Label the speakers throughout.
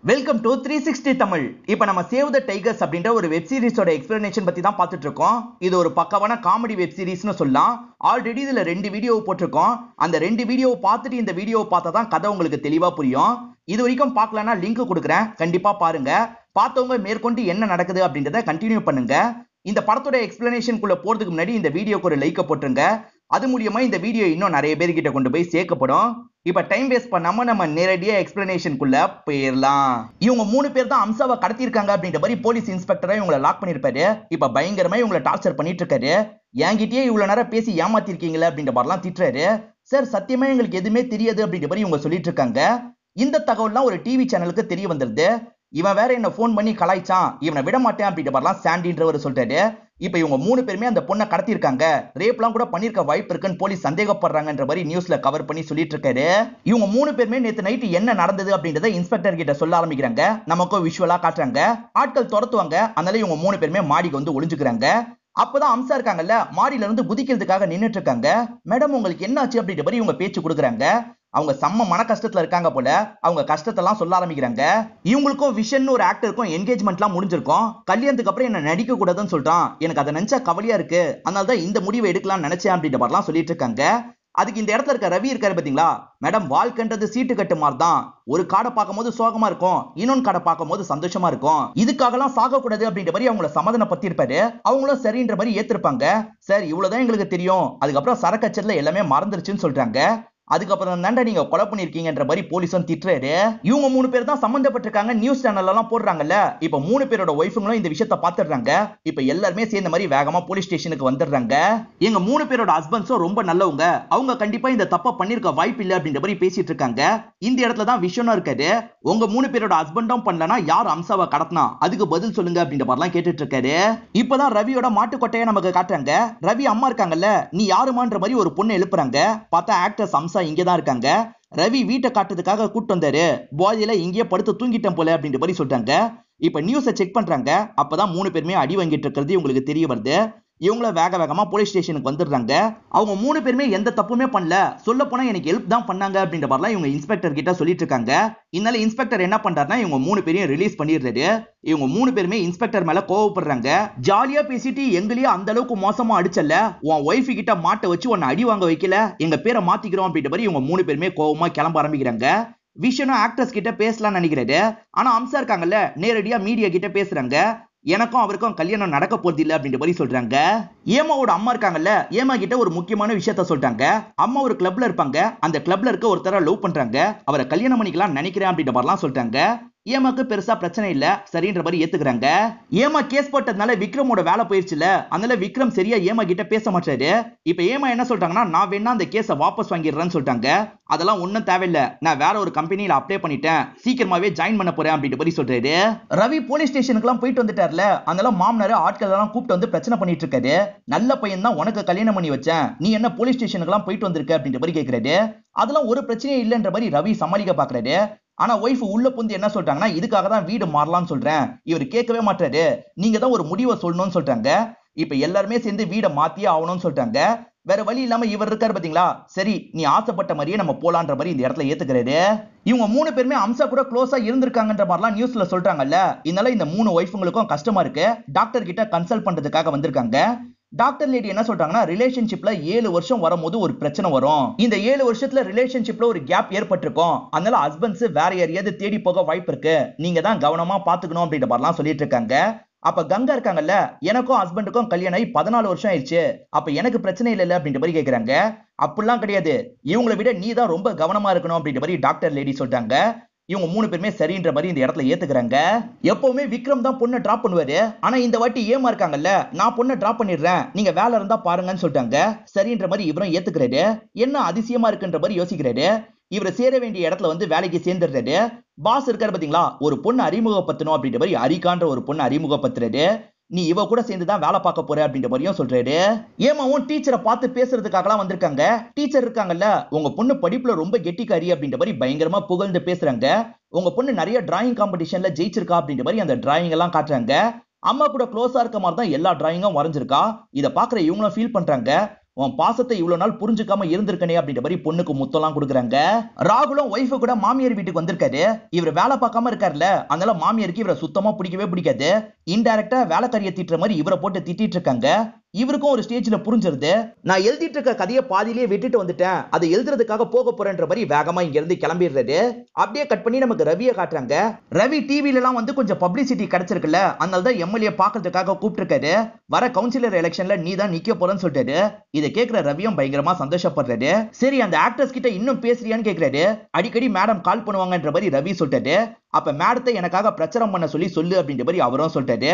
Speaker 1: Welcome to 360 Tamil. இப்போ நம்ம save the tigers அப்படின்ற ஒரு வெப் சீரிஸோட எக்ஸ்பிளனேஷன் பத்தி தான் பார்த்துட்டு இருக்கோம். இது ஒரு பக்கவான காமெடி வெப் சீரிஸ்னு சொல்லலாம். ஆல்ரெடி இதுல 2 வீடியோ போட்டிருக்கோம். அந்த 2 வீடியோவை பார்த்துட்டு இந்த வீடியோவை பார்த்தா தான் கதை உங்களுக்கு தெளிவா புரியும். இது வரைக்கும் பார்க்கலன்னா லிங்க் கொடுக்குறேன், கண்டிப்பா பாருங்க. பார்த்தவங்க மேற்கொண்டு என்ன நடக்குது அப்படின்றத கண்டினியூ பண்ணுங்க. இந்த படத்தோட எக்ஸ்பிளனேஷனுக்குள்ள போறதுக்கு முன்னாடி இந்த வீடியோக்கு ஒரு லைக் போட்டுருங்க. அது மூலியமா இந்த வீடியோ இன்னும் நிறைய பேர்கிட்ட கொண்டு போய் சேர்க்கப்படும். இப்ப டைம் வேஸ்ட் பண்ணாம நம்ம நேரடியா எக்ஸ்பிளனேஷனுக்குள்ள போயிடலாம். இவங்க 3 பேர் தான் அம்சாவை கடத்திருக்காங்க அப்படின்ற மாதிரி போலீஸ் இன்ஸ்பெக்டரா இவங்களை லாக் பண்ணிருப்பாரு. இப்ப பயங்கரமா இவங்களை டார்ச்சர் பண்ணிட்டு இருக்காரு. என்கிட்டயே இவ்வளவு நேரம் பேசி ஏமாத்திருக்கீங்களே அப்படின்ற மாதிரிலாம் திட்டுறாரு. சார் சத்தியமா எங்களுக்கு எதுவுமே தெரியாது அப்படின்ற மாதிரி இவங்க சொல்லிட்டு இருக்காங்க. இந்த தகவல்லாம் ஒரு டிவி சேனலுக்கு தெரிய வந்துருது. இவன் வேற என்ன போன் பண்ணி கலாய்ச்சான், இவனை விட மாட்டேன் அப்படின்ற மாதிரிலாம் சாண்டின்றவர் சொல்றாரு. இப்ப இவங்க 3 பேருமே அந்த பொண்ணை கடத்திருக்காங்க, ரேப்லாம் கூட பண்ணிருக்க வாய்ப்பு இருக்குன்னு போலீஸ் சந்தேகப்படுறாங்கன்ற மாதிரி நியூஸ்ல கவர் பண்ணி சொல்லிட்டு இருக்காரு. இவங்க 3 பேருமே நேத்து நைட்டு என்ன நடந்தது அப்படின்றத இன்ஸ்பெக்டர் கிட்ட சொல்ல ஆரம்பிக்கிறாங்க. நமக்கும் விஷுவலா காட்டுறாங்க. ஆட்கள் துரத்துவாங்க. அதனால இவங்க 3 பேருமே மாடிக்கு வந்து ஒளிஞ்சுக்கிறாங்க. அப்பதான் அம்சா இருக்காங்கல்ல, மாடியில இருந்து குதிக்கிறதுக்காக நின்னுட்டு இருக்காங்க. மேடம் உங்களுக்கு என்ன ஆச்சு அப்படின்ற மாதிரி இவங்க பேச்சு கொடுக்குறாங்க. அவங்க செம்ம மன கஷ்டத்துல இருக்காங்க போல. அவங்க கஷ்டத்தெல்லாம் சொல்ல ஆரம்பிக்கிறாங்க. இவங்களுக்கும் விஷன் ஒரு ஆக்டருக்கும் என்கேஜ்மெண்ட்லாம் முடிஞ்சிருக்கும். கல்யாணத்துக்கு அப்புறம் என்ன நடிக்க கூடாதுன்னு சொல்றான். எனக்கு அதை நினைச்சா கவலையா இருக்கு, அதனாலதான் இந்த முடிவை எடுக்கலாம்னு நினைச்சேன் அப்படின்ற மாதிரிலாம் சொல்லிட்டு இருக்காங்க. அதுக்கு இந்த இடத்துல இருக்க ரவி இருக்காரு பாத்தீங்களா, மேடம் வாழ்க்கைன்றது சீட்டு கட்டு மாதிரி தான். ஒரு காடை பார்க்கும் போது சோகமா இருக்கும், இன்னொன்னு காடை பார்க்கும் போது சந்தோஷமா இருக்கும். இதுக்காகலாம் சாக கூடாது அப்படின்ற மாதிரி அவங்கள சமாதானம் பத்தி இருப்பாரு. அவங்களும் சரின்ற மாதிரி ஏத்திருப்பாங்க. சார் இவ்வளவுதான் எங்களுக்கு தெரியும், அதுக்கப்புறம் சரக்கச்சல்ல எல்லாமே மறந்துருச்சுன்னு சொல்றாங்க. அதுக்கப்புறம் தாண்டா நீங்க கொலை பண்ணிருக்கீங்கன்ற மாதிரி போலீஸும் திட்டுறாரு. இவங்க 3 பேர் தான் சம்பந்தப்பட்டிருக்காங்க நியூஸ் சேனல் எல்லாம் போடுறாங்கல்ல. இப்ப 3 பேரோட ஒய்ஃபுங்களும் இந்த விஷயத்தை பாத்துறாங்க. இப்ப எல்லாருமே சேர்ந்த மாதிரி வேகமா போலீஸ் ஸ்டேஷனுக்கு வந்துடுறாங்க. எங்க 3 பேரோட ஹஸ்பண்ட்ஸும் ரொம்ப நல்லவங்க, அவங்க கண்டிப்பா இந்த தப்ப பண்ணிருக்க வாய்ப்பு இல்ல அப்படின்ற மாதிரி பேசிட்டு இருக்காங்க. இந்த இடத்துல தான் விஷயம் இருக்காரு. உங்க 3 பேரோட ஹஸ்பண்டும் பண்ணலனா யார் அம்சாவை கடத்தினா அதுக்கு பதில் சொல்லுங்க அப்படின்ற மாதிரிலாம் கேட்டுட்டு இருக்காரு. இப்பதான் ரவியோட மாட்டுக்கொட்டையை நமக்கு காட்டுறாங்க. ரவி அம்மா இருக்காங்கல்ல, நீ யாருமான்ற மாதிரி ஒரு பொண்ணு எழுப்புறாங்க. பார்த்தா ஆக்டர்ஸ் அம்சா இங்கதான் இருக்காங்க. ரவி வீட்டை காட்டுறதுக்காக கூட்டு வந்தாரு, போதையில இங்கேயே படுத்து தூங்கிட்டேன் போல அப்படின்ற மாதிரி சொல்றாங்க. இப்ப நியூஸை செக் பண்றாங்க. அப்பதான் 3 பேருமே அடி வாங்கிட்டு இருக்கிறது உங்களுக்கு தெரிய வருது. இவங்கள வேக வேகமா போலீஸ் ஸ்டேஷனுக்கு வந்துடுறாங்க. அவங்க 3 பேருமே எந்த தப்புமே பண்ணல, சொல்ல போனா எனக்கு ஹெல்ப் தான் பண்ணாங்க அப்படின்ற மாதிரிலாம் இவங்க இன்ஸ்பெக்டர் கிட்ட சொல்லிட்டு இருக்காங்க. இதனால இன்ஸ்பெக்டர் என்ன பண்றாருன்னா இவங்க 3 பேரையும் ரிலீஸ் பண்ணிடுறாரு. இவங்க 3 பேருமே இன்ஸ்பெக்டர் மேல கோவப்படுறாங்க. ஜாலியா பேசிட்டு எங்களையே அந்த அளவுக்கு மோசமா அடிச்சல, உன் ஒய்ஃப் கிட்ட மாட்ட வச்சு உன்னை அடி வாங்க வைக்கல, எங்க பேரை மாத்திக்கிறோம் அப்படின்ற மாதிரி இவங்க 3 பேருமே கோவமா கிளம்ப ஆரம்பிக்கிறாங்க. விஷயம் ஆக்டர்ஸ் கிட்ட பேசலாம்னு நினைக்கிறாரு. ஆனா அம்சா இருக்காங்கல்ல, நேரடியா மீடியா கிட்ட பேசுறாங்க. எனக்கும் அவருக்கும் கல்யாணம் நடக்க போறது இல்ல அப்படின்ற மாதிரி சொல்றாங்க. ஏமாவோட அம்மா இருக்காங்கல்ல, ஏமா கிட்ட ஒரு முக்கியமான விஷயத்த சொல்றாங்க. அம்மா ஒரு கிளப்ல இருப்பாங்க, அந்த கிளப்ல இருக்க ஒருத்தர லவ் பண்றாங்க, அவரை கல்யாணம் பண்ணிக்கலாம் நினைக்கிறேன் அப்படின்ற மாதிரிலாம் சொல்றாங்க. ஏமாக்கு பெருசா பிரச்சனை இல்ல, சரின்ற மாதிரி ஏத்துக்கிறாங்க. ஏமா கேஸ் போட்டதுனால விக்ரமோட வேலை போயிருச்சுல, அதனால விக்ரம் சரியா ஏமா கிட்ட பேச மாட்டாரு. இப்ப ஏமா என்ன சொல்றாங்கன்னா, நான் வேணா அந்த கேஸை வாபஸ் வாங்கிடுறேன்னு சொல்றாங்க. அதெல்லாம் ஒண்ணும் தேவையில்ல, நான் வேற ஒரு கம்பெனியில அப்ளை பண்ணிட்டேன், சீக்கிரமாவே ஜாயின் பண்ண போறேன் அப்படின்ற மாதிரி சொல்றாரு. ரவி போலீஸ் ஸ்டேஷனுக்கு எல்லாம் போயிட்டு வந்துட்டார்ல, அதனால மாமனாரு ஆட்கள் எல்லாம் கூப்பிட்டு வந்து பிரச்சனை பண்ணிட்டு இருக்காரு. நல்ல பையன் தான் உனக்கு கல்யாணம் பண்ணி வச்சேன், நீ என்ன போலீஸ் ஸ்டேஷனுக்கு எல்லாம் போயிட்டு வந்திருக்க அப்படின்ற மாதிரி கேட்கிறாரு. அதெல்லாம் ஒரு பிரச்சனையே இல்லைன்ற மாதிரி ரவி சமாளிக்க பாக்குறாரு. ஆனா ஒய்ஃப் உள்ள புந்து என்ன சொல்றாங்கன்னா, இதுக்காக தான் வீடு மாறலாம்னு சொல்றேன். இவர் கேட்கவே மாட்டாரு, நீங்க தான் ஒரு முடிவை சொல்லணும்னு சொல்றாங்க. இப்ப எல்லாருமே சேர்ந்து வீடை மாத்தியே ஆகணும்னு சொல்றாங்க. வேற வழி இல்லாம இவர் இருக்காரு பாத்தீங்களா, சரி நீ ஆசைப்பட்ட மாதிரியே நம்ம போலான்ற மாதிரி இந்த இடத்துல ஏத்துக்கிறாரு. இவங்க 3 பேருமே அம்சா கூட க்ளோஸா இருந்திருக்காங்கன்ற மாதிரிலாம் நியூஸ்ல சொல்றாங்கல்ல. இதனால இந்த 3 ஒய்ஃபுங்களுக்கும் கஷ்டமா இருக்கு. டாக்டர் கிட்ட கன்சல்ட் பண்றதுக்காக வந்திருக்காங்க. டாக்டர் லேடி என்ன சொல்றாங்கன்னா, ரிலேஷன்ஷிப்ல 7 வருஷம் வரும்போது ஒரு பிரச்சனை வரும். இந்த 7 வருஷத்துல ரிலேஷன்ஷிப்ல ஒரு கேப் ஏற்பட்டிருக்கும். அதனால ஹஸ்பண்ட்ஸ் வேற யாரையாவது தேடி போக வாய்ப்பு இருக்கு, நீங்க தான் கவனமா பாத்துக்கணும் அப்படின்ற மாதிரிலாம் சொல்லிட்டு இருக்காங்க. அப்ப கங்கா இருக்காங்கல்ல, எனக்கும் ஹஸ்பண்டுக்கும் கல்யாணம் ஆகி 14 வருஷம் ஆயிடுச்சு, அப்ப எனக்கு பிரச்சனை இல்ல அப்படின்ற மாதிரி கேக்குறாங்க. அப்படிலாம் கிடையாது, இவங்களை விட நீ தான் ரொம்ப கவனமா இருக்கணும் அப்படின்ற மாதிரி டாக்டர் லேடி சொல்றாங்க. இவங்க 3 பேருமே சரின்ற மாதிரி இந்த இடத்துல ஏத்துக்கிறாங்க. எப்பவுமே விக்ரம் தான் பொண்ணை டிராப் பண்ணுவாரு, ஆனா இந்த வாட்டி ஏமா இருக்காங்கல்ல, நான் பொண்ணை டிராப் பண்ணிடுறேன், நீங்க வேலை இருந்தா பாருங்கன்னு சொல்லிட்டாங்க. சரின்ற மாதிரி இவரும் ஏத்துக்கிறாரு. என்ன அதிசயமா இருக்குன்ற மாதிரி யோசிக்கிறாரு. இவர் சேர வேண்டிய இடத்துல வந்து வேலைக்கு சேர்ந்துடுறாரு. பாஸ் இருக்காரு பாத்தீங்களா, ஒரு பொண்ணு அறிமுகப்படுத்தணும் அப்படின்ற மாதிரி அரிகான்ற ஒரு பொண்ணு அறிமுகப்படுத்துறாரு. நீ இவ கூட சேர்ந்து தான் வேலை பார்க்க போற அப்படின்ற மாதிரியும் சொல்றாரு. ஏமாவும் டீச்சரை பார்த்து பேசுறதுக்காகலாம் வந்திருக்காங்க. டீச்சர் இருக்காங்கல்ல, உங்க பொண்ணு படிப்புல ரொம்ப கெட்டிக்காரி அப்படின்ற மாதிரி பயங்கரமா புகழ்ந்து பேசுறாங்க. உங்க பொண்ணு நிறைய டிராயிங் காம்படிஷன்ல ஜெயிச்சிருக்கா அப்படின்ற மாதிரி அந்த டிராயிங் எல்லாம் காட்டுறாங்க. அம்மா கூட க்ளோஸா இருக்க மாதிரி தான் எல்லா டிராயிங்கும் வரைஞ்சிருக்கா. இதை பாக்குற இவங்களும் ஃபீல் பண்றாங்க. உன் பாசத்தை இவ்வளவு நாள் புரிஞ்சுக்காம இருந்திருக்கனே அப்படின்ற மாதிரி பொண்ணுக்கு முத்தம்லாம் கொடுக்குறாங்க. ராகுலும் ஒய்ஃபு கூட மாமியார் வீட்டுக்கு வந்திருக்காரு. இவர் வேலை பார்க்காம இருக்காருல்ல, அதனால மாமியாருக்கு இவரை சுத்தமா பிடிக்கவே பிடிக்காது. இன்டைரக்டா வேலைக்காரியை திட்டுற மாதிரி இவரை போட்டு திட்டிட்டு இருக்காங்க. இவருக்கும் ஒரு ஸ்டேஜ்ல புரிஞ்சிருது, நான் எழுதிட்டு இருக்க கதையை பாதியிலேயே விட்டுட்டு வந்துட்டேன், அதை எழுதுறதுக்காக போக போறேன்ற மாதிரி வேகமா இங்க இருந்து கிளம்பிடுறாரு. அப்படியே கட் பண்ணி நமக்கு ரவியை காட்டுறாங்க. ரவி டிவில எல்லாம் வந்து கொஞ்சம் பப்ளிசிட்டி கிடைச்சிருக்குல்ல, அதனால தான் எம்எல்ஏ பாக்குறதுக்காக கூப்பிட்டுருக்காரு. வர கவுன்சிலர் எலெக்ஷன்ல நீ தான் நிக்க போறன்னு சொல்லிட்டாரு. இதை கேட்கிற ரவியும் பயங்கரமா சந்தோஷப்படுறாரு. சரி, அந்த ஆக்டர்ஸ் கிட்ட இன்னும் பேசுறியான்னு கேக்குறாரு. அடிக்கடி மேடம் கால் பண்ணுவாங்கன்ற மாதிரி ரவி சொல்லிட்டாரு. அப்ப மேடத்தை எனக்காக பிரச்சாரம் பண்ண சொல்லு அப்படின்ற மாதிரி அவரும் சொல்லிட்டாரு.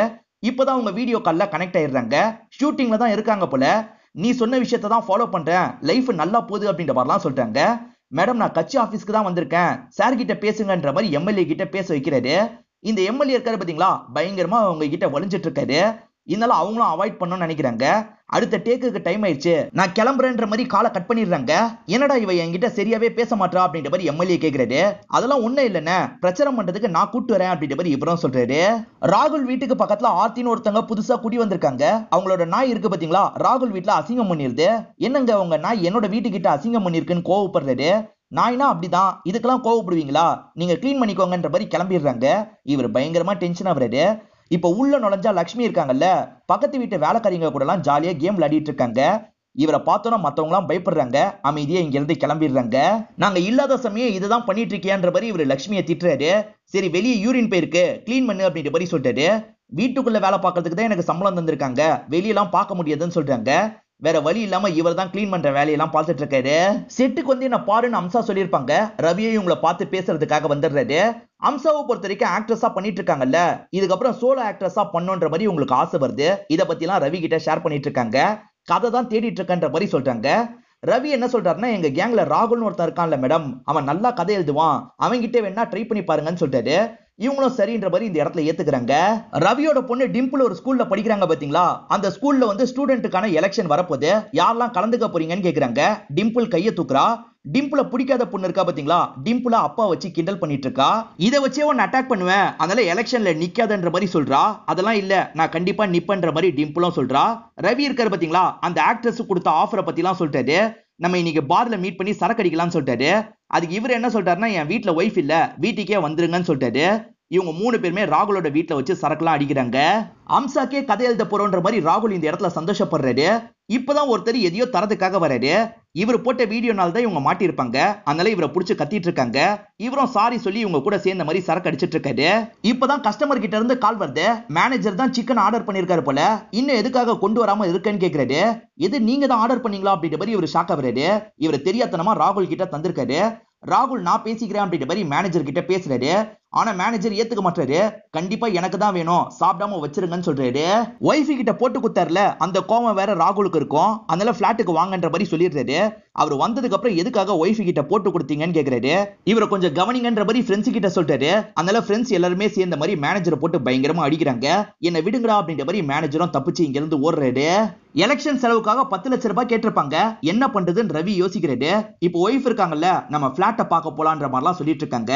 Speaker 1: இப்பதான் உங்க வீடியோ கால்ல கனெக்ட் ஆயிடுறாங்க. ஷூட்டிங்ல தான் இருக்காங்க போல. நீ சொன்ன விஷயத்தை தான் ஃபாலோ பண்றேன், லைஃப் நல்லா போகுது அப்படின்ற மாதிரிலாம் சொல்றாங்க. மேடம், நான் கட்சி ஆபீஸ்க்கு தான் வந்திருக்கேன், சார் கிட்ட பேசுங்கன்ற மாதிரி எம்எல்ஏ கிட்ட பேச வைக்கிறாரு. இந்த எம்எல்ஏ இருக்காரு பாத்தீங்களா, பயங்கரமா அவங்க கிட்ட வலிஞ்சிட்டு இருக்காரு. இதனால அவங்களும் அவாய்ட் பண்ணணும்னு நினைக்கிறாங்க. அடுத்த டேக்குக்கு டைம் ஆயிடுச்சு, நான் கிளம்புறேன்ற மாதிரி காலை கட் பண்ணிடுறாங்க. என்னடா இவ என்கிட்ட சரியாவே பேச மாட்டா அப்படின்ற மாதிரி எம்எல்ஏ கேக்குறாரு. அதெல்லாம் ஒண்ணு இல்லைன்னு, பிரச்சாரம் பண்றதுக்கு நான் கூட்டு வரேன் அப்படின்ற மாதிரி இவரும் சொல்றாரு. ராகுல் வீட்டுக்கு பக்கத்துல ஆர்த்தின்னு ஒருத்தங்க புதுசா குடி வந்திருக்காங்க. அவங்களோட நாய் இருக்கு பாத்தீங்களா, ராகுல் வீட்டுல அசிங்கம் பண்ணிருது. என்னங்க உங்க நாய் என்னோட வீட்டுக்கிட்ட அசிங்கம் பண்ணிருக்குன்னு கோவப்படுறாரு. நாய்னா அப்படிதான், இதுக்கெல்லாம் கோவப்படுவீங்களா, நீங்க கிளீன் பண்ணிக்கோங்கன்ற மாதிரி கிளம்பிடுறாங்க. இவர் பயங்கரமா டென்ஷன் ஆகுறாரு. இப்ப உள்ள நுழைஞ்சா லட்சுமி இருக்காங்கல்ல, பக்கத்து வீட்டு வேலைக்காரிங்க கூட எல்லாம் ஜாலியா கேம் விளையாடிட்டு இருக்காங்க. இவரை பார்த்தோன்னா மத்தவங்க எல்லாம் பயப்படுறாங்க. அமைதியா இங்க இருந்து கிளம்பிடுறாங்க. நாங்க இல்லாத சமயம் இதுதான் பண்ணிட்டு இருக்கியான்ற மாதிரி இவர் லட்சுமியை திட்டுறாரு. சரி, வெளியே யூரின் போயிருக்கு, கிளீன் பண்ணு அப்படின்ற மாதிரி சொல்லிட்டாரு. வீட்டுக்குள்ள வேலை பார்க்கறதுக்கு தான் எனக்கு சம்பளம் தந்திருக்காங்க, வெளியெல்லாம் பார்க்க முடியாதுன்னு சொல்றாங்க. வேற வழி இல்லாம இவர் தான் கிளீன் பண்ற வேலையெல்லாம் பார்த்துட்டு இருக்காரு. செட்டுக்கு வந்து என்ன பாருன்னு அம்சா சொல்லியிருப்பாங்க. ரவியை இவங்களை பார்த்து பேசுறதுக்காக வந்துடுறாரு. அம்சாவை பொறுத்த வரைக்கும் ஆக்ட்ரஸா பண்ணிட்டு இருக்காங்கல்ல, இதுக்கப்புறம் சோலோ ஆக்ட்ரஸா பண்ணுன்ற மாதிரி உங்களுக்கு ஆசை வருது. இதை பத்தி எல்லாம் ரவி கிட்ட ஷேர் பண்ணிட்டு இருக்காங்க. கதை தான் தேடிட்டு இருக்கன்ற மாதிரி சொல்றாங்க. ரவி என்ன சொல்றாருன்னா, எங்க கேங்ல ராகுல்னு ஒருத்தன் இருக்கான்ல மேடம், அவன் நல்லா கதை எழுதுவான், அவன்கிட்ட வேணா ட்ரை பண்ணி பாருங்கன்னு சொல்லிட்டாரு. இவங்களும் சரின்ற மாதிரி இந்த இடத்துல ஏத்துக்கிறாங்க. ரவியோட பொண்ணு டிம்பிள் ஒரு ஸ்கூல்ல படிக்கிறாங்க பாத்தீங்களா, அந்த ஸ்கூல்ல வந்து ஸ்டூடெண்ட்டுக்கான எலெக்ஷன் வரப்போது, யாரெல்லாம் கலந்துக்க போறீங்கன்னு கேக்குறாங்க. டிம்பிள் கையை தூக்குறா. டிம்பிள பிடிக்காத பொண்ணு இருக்கா பாத்தீங்களா, டிம்பிள அப்பா வச்சு கிண்டல் பண்ணிட்டு இருக்கா. இதை வச்சே உன்னை அட்டாக் பண்ணுவேன், அதனால எலெக்ஷன்ல நிக்காதன்ற மாதிரி சொல்றா. அதெல்லாம் இல்ல, நான் கண்டிப்பா நிப்பன்ற மாதிரி டிம்பிளும் சொல்றா. ரவி இருக்காரு பாத்தீங்களா, அந்த ஆக்ட்ரஸ் கொடுத்த ஆஃபரை பத்தி எல்லாம் சொல்லிட்டாரு. நம்ம இன்னைக்கு பார்ல மீட் பண்ணி சரக்கு அடிக்கலாம்னு சொல்லிட்டாரு. அதுக்கு இவர் என்ன சொல்றாருன்னா, என் வீட்டுல ஒய்ஃப் இல்ல, வீட்டுக்கே வந்துருங்கன்னு சொல்லிட்டாரு. இவங்க 3 பேருமே ராகுலோட வீட்டுல வச்சு சரக்குலாம் அடிக்கிறாங்க. அம்சாக்கே கதை எழுத போறோன்ற மாதிரி ராகுல் இந்த இடத்துல சந்தோஷப்படுறாரு. இப்பதான் ஒருத்தர் எதையோ தரதுக்காக வராரு. இவர் போட்ட வீடியோனால தான் இவங்க மாட்டிருப்பாங்க. அதனால இவரை புடிச்சு கத்திட்டு இருக்காங்க. இவரும் சாரி சொல்லி இவங்க கூட சேர்ந்த மாதிரி சரக்கு அடிச்சிட்டு இருக்காரு. இப்பதான் கஸ்டமர் கிட்ட இருந்து கால் வருது. மேனேஜர் தான் சிக்கன் ஆர்டர் பண்ணிருக்காரு போல, இன்னும் எதுக்காக கொண்டு வராம இருக்கேன்னு கேக்குறாரு. எது நீங்க தான் ஆர்டர் பண்ணீங்களா அப்படின்ற மாதிரி இவர் ஷாக் ஆகுறாரு. இவர் தெரியாதனமா ராகுல் கிட்ட தந்திருக்காரு. ராகுல் நான் பேசிக்கிறேன் அப்படின்ற மாதிரி மேனேஜர் கிட்ட பேசுறாரு. ஆனா மேனேஜர் ஏத்துக்க மாட்டாரு. கண்டிப்பா எனக்கு தான் வேணும், சாப்பிடாம வச்சிருங்கன்னு சொல்றாரு. ஒய்ஃப் கிட்ட போட்டு குத்தார்ல, அந்த கோவம் வேற ராகுலுக்கு இருக்கும். அதனால பிளாட்டுக்கு வாங்கன்ற மாதிரி சொல்லிடுறாரு. அவர் வந்ததுக்கு அப்புறம் எதுக்காக ஒய்ஃப் கிட்ட போட்டு கொடுத்தீங்கன்னு கேக்குறாரு. இவரை கொஞ்சம் கவனிங்கன்ற மாதிரி ஃப்ரெண்ட்ஸ் கிட்ட சொல்றாரு. அதனால ஃப்ரெண்ட்ஸ் எல்லாருமே சேர்ந்த மாதிரி மேனேஜரை போட்டு பயங்கரமா அடிக்கிறாங்க. என்ன விடுங்கடா அப்படின்ற மாதிரி மேனேஜரும் தப்பிச்சு இங்க இருந்து ஓடுறாரு. எலெக்ஷன் செலவுக்காக 10 லட்சம் ரூபாய் கேட்டிருப்பாங்க. என்ன பண்றதுன்னு ரவி யோசிக்கிறாரு. இப்போ ஒய்ஃப் இருக்காங்கல்ல, நம்ம பிளாட்டை பார்க்க போலான்ற மாதிரிலாம் சொல்லிட்டு இருக்காங்க.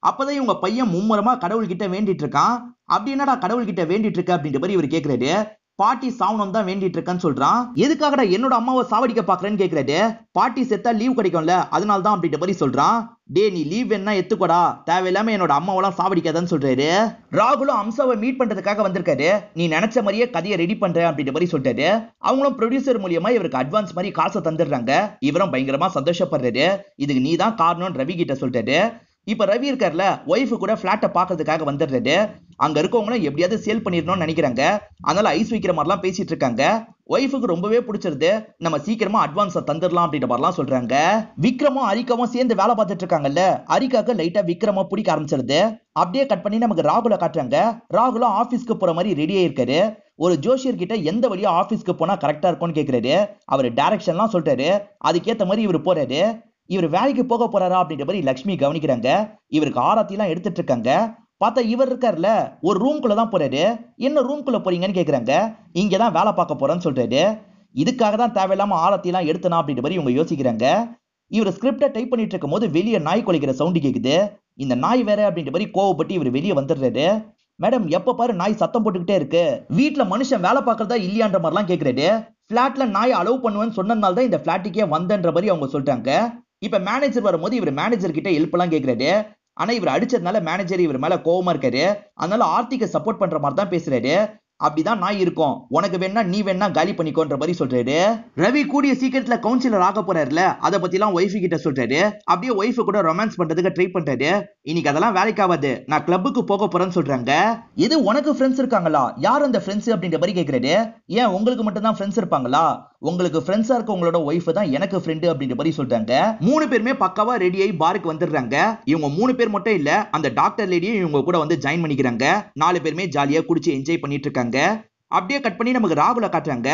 Speaker 1: அப்பதான் இவங்க பையன் மும்முரமா கடவுள் கிட்ட வேண்டிட்டு இருக்கான். அப்படி என்னடா கடவுள் கிட்ட வேண்டிட்டு இருக்க அப்படின்ற மாதிரி இவர் கேக்குறாரு. பாட்டி சாவனம் தான் வேண்டிட்டு இருக்கான்னு சொல்றான். எதுக்காகடா என்னோட அம்மாவை சாவடிக்க பாக்குறேன்னு கேக்குறாரு. பாட்டி செத்தா லீவ் கிடைக்கும்ல, அதனால தான் அப்படின்ற மாதிரி சொல்றான். டே, நீ லீவ் வேணா எத்துக்கோடா, தேவையில்லாம என்னோட அம்மாவெல்லாம் சாவடிக்காதான்னு சொல்றாரு. ராகுலும் அம்சாவை மீட் பண்றதுக்காக வந்திருக்காரு. நீ நினைச்ச மாதிரியே கதையை ரெடி பண்ற அப்படின்ற மாதிரி சொல்றாரு. அவங்களும் ப்ரொடியூசர் மூலியமா இவருக்கு அட்வான்ஸ் மாதிரி காசை தந்துடுறாங்க. இவரும் பயங்கரமா சந்தோஷப்படுறாரு. இதுக்கு நீ தான் காரணம் ரவி கிட்ட சொல்றாரு. இப்ப ரவி இருக்கார்ல, ஒய்ஃபு கூட பிளாட்டை பாக்குறதுக்காக வந்துடுறாரு. அங்க இருக்கவங்களும் எப்படியாவது சேல் பண்ணிடணும்னு நினைக்கிறாங்க. அதனால ஐஸ் வைக்கிற மாதிரிலாம் பேசிட்டு இருக்காங்க. ஒய்ஃபுக்கு ரொம்பவே பிடிச்சிருது. நம்ம சீக்கிரமா அட்வான்ஸை தந்துடலாம் அப்படின்ற மாதிரிலாம் சொல்றாங்க. விக்ரமும் அரிக்காவும் சேர்ந்து வேலை பார்த்துட்டு இருக்காங்கல்ல, அரிக்காக்கு லைட்டா விக்ரமா பிடிக்க ஆரம்பிச்சிருது. அப்படியே கட் பண்ணி நமக்கு ராகுல காட்டுறாங்க. ராகுலும் ஆபீஸ்க்கு போற மாதிரி ரெடி ஆயிருக்காரு. ஒரு ஜோஷியர் கிட்ட எந்த வழியா ஆபீஸ்க்கு போனா கரெக்டா இருக்கும்னு கேக்குறாரு. அவர் டைரக்ஷன்லாம் சொல்றாரு. அதுக்கேத்த மாதிரி இவர் போறாரு. இவர் வேலைக்கு போக போறாரா அப்படின்ற மாதிரி லட்சுமி கவனிக்கிறாங்க. இவருக்கு ஆராத்தி எல்லாம் எடுத்துட்டு இருக்காங்க. பார்த்தா இவர் இருக்காருல, ஒரு ரூம்குள்ள தான் போறாரு. என்ன ரூம்குள்ள போறீங்கன்னு கேக்குறாங்க. இங்கதான் வேலை பார்க்க போறேன்னு சொல்றாரு. இதுக்காக தான் தேவையில்லாம ஆராத்தி எல்லாம் எடுத்தனா அப்படின்ற மாதிரி இவங்க யோசிக்கிறாங்க. இவர் ஸ்கிரிப்டை டைப் பண்ணிட்டு இருக்கும் போது வெளியே நாய் குலைக்கிற சவுண்டு கேக்குது. இந்த நாய் வேற அப்படின்ற மாதிரி கோவப்பட்டு இவர் வெளியே வந்துடுறாரு. மேடம், எப்ப பாரு நாய் சத்தம் போட்டுக்கிட்டே இருக்கு, வீட்டுல மனுஷன் வேலை பார்க்கறதா இல்லையான்ற மாதிரிலாம் கேக்குறாரு. பிளாட்ல நாய் அலோவ் பண்ணுவேன்னு சொன்னதுனால தான் இந்த பிளாட்டுக்கே வந்தன்ற மாதிரி அவங்க சொல்றாங்க. இப்ப மேனேஜர் வரும்போது இவர் மேனேஜர் கிட்ட ஹெல்ப் எல்லாம் கேக்குறாரு. ஆனா இவர் அடிச்சதுனால மேனேஜர் இவர் மேல கோவமா இருக்காரு. அதனால ஆர்த்திக்கு சப்போர்ட் பண்ற மாதிரி தான் பேசுறாரு. அப்படிதான் நாய் இருக்கும், உனக்கு வேணா நீ வேணா காலி பண்ணிக்கோன்ற மாதிரி சொல்றாரு. ரவி கூடிய சீக்கிரத்துல கவுன்சிலர் ஆக போறாருல, அத பத்தி எல்லாம் ஒய்ஃப் கிட்ட சொல்றாரு. அப்படியே ஒய்ஃப் கூட ரொமான்ஸ் பண்றதுக்கு ட்ரை பண்றாரு. இன்னைக்கு அதெல்லாம் வேலைக்கு ஆகாது, நான் கிளப்புக்கு போக போறேன்னு சொல்றாங்க. இது உனக்கு ஃப்ரெண்ட்ஸ் இருக்காங்களா, யார் அந்த ஃப்ரெண்ட்ஸ் அப்படின்ற மாதிரி கேக்குறாரு. ஏன் உங்களுக்கு மட்டும் தான் ஃப்ரெண்ட்ஸ் இருப்பாங்களா, உங்களுக்கு ஃப்ரெண்ட்ஸா இருக்க உங்களோட ஒய்ஃப் தான் எனக்கு ஃப்ரெண்ட் அப்படின்ற மாதிரி சொல்றாங்க. 3 பேருமே பக்காவா ரெடி ஆகி பாருக்கு வந்துடுறாங்க. இவங்க 3 பேர் மட்டும் இல்ல, அந்த டாக்டர் லேடியும் இவங்க கூட வந்து ஜாயின் பண்ணிக்கிறாங்க. 4 பேருமே ஜாலியா குடிச்சு என்ஜாய் பண்ணிட்டு இருக்காங்க. அப்படியே கட் பண்ணி நமக்கு ராகுல காட்டுறாங்க.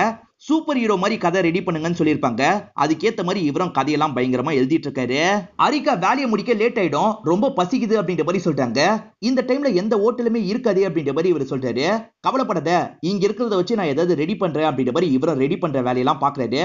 Speaker 1: சூப்பர் ஹீரோ மாதிரி கதை ரெடி பண்ணுங்கன்னு சொல்லியிருப்பாங்க. அதுக்கேத்த மாதிரி இவரும் கதையெல்லாம் பயங்கரமா எழுதிட்டு இருக்காரு. அரிகா வேலையை முடிக்க லேட் ஆயிடும், ரொம்ப பசிக்குது அப்படின்ற மாதிரி சொல்றாங்க. இந்த டைம்ல எந்த ஹோட்டலுமே இருக்காது அப்படின்ற மாதிரி இவர் சொல்றாரு. கவலைப்படாத, இங்க இருக்கிறத வச்சு நான் ஏதாவது ரெடி பண்றேன் அப்படின்ற மாதிரி இவரும் ரெடி பண்ற வேலையெல்லாம் பாக்குறாரு.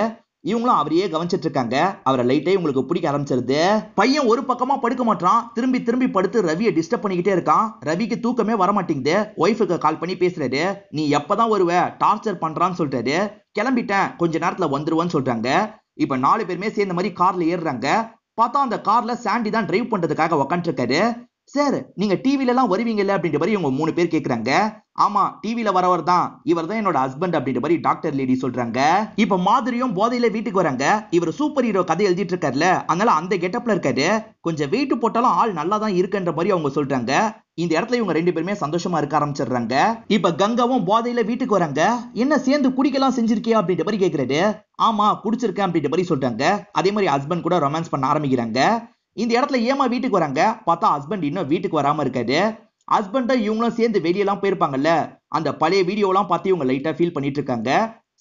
Speaker 1: இவங்களும் அவரையே கவனிச்சிட்டு இருக்காங்க. அவரை லைட்டே உங்களுக்கு பிடிக்க ஆரம்பிச்சிருது. பையன் ஒரு பக்கமா படுக்க மாட்டான், திரும்பி திரும்பி படுத்து ரவியை டிஸ்டர்ப் பண்ணிக்கிட்டே இருக்கான். ரவிக்கு தூக்கமே வர மாட்டேங்குது. ஒய்ஃபுக்கு கால் பண்ணி பேசுறாரு. நீ எப்பதான் வருவ, டார்ச்சர் பண்றான்னு சொல்றாரு. கிளம்பிட்டேன், கொஞ்ச நேரத்துல வந்துருவான்னு சொல்றாங்க. இப்ப 4 பேருமே சேர்ந்த மாதிரி கார்ல ஏறுறாங்க. பார்த்தா அந்த கார்ல சாண்டி தான் டிரைவ் பண்றதுக்காக உட்காந்து இருக்காரு. சார், நீங்க டிவில எல்லாம் வருவீங்கல்ல அப்படின்ற மாதிரி இவங்க 3 பேர் கேக்குறாங்க. ஆமா, டிவில வரவர் தான், இவர் தான் என்னோட ஹஸ்பண்ட் அப்படின்ற மாதிரி டாக்டர் லேடி சொல்றாங்க. இப்ப மாதிரியும் போதையில வீட்டுக்கு வராங்க. இவர் சூப்பர் ஹீரோ கதை எழுதிட்டு இருக்காருல, அதனால அந்த கெட்டப்ல இருக்காரு. கொஞ்சம் வெயிட் போட்டாலும் ஆள் நல்லா தான் இருக்குன்ற மாதிரி அவங்க சொல்றாங்க. இந்த இடத்துல இவங்க 2 பேருமே சந்தோஷமா இருக்க ஆரம்பிச்சிடுறாங்க. இப்ப கங்காவும் போதையில வீட்டுக்கு வராங்க. என்ன சேர்ந்து குடிக்கலாம் செஞ்சிருக்கியா அப்படின்ற மாதிரி கேக்குறாரு. ஆமா குடிச்சிருக்கேன் அப்படின்ற மாதிரி சொல்றாங்க. அதே மாதிரி ஹஸ்பண்ட் கூட ரொமான்ஸ் பண்ண ஆரம்பிக்கிறாங்க. இந்த இடத்துல ஏமா வீட்டுக்கு வராங்க, பார்த்தா ஹஸ்பண்ட் இன்னும் வீட்டுக்கு வராம இருக்காரு. ஹஸ்பண்ட் இவங்களும் சேர்ந்து வெளியெல்லாம் போயிருப்பாங்கல்ல, அந்த பழைய வீடியோலாம் பார்த்து இவங்க லைட்டா ஃபீல் பண்ணிட்டு இருக்காங்க.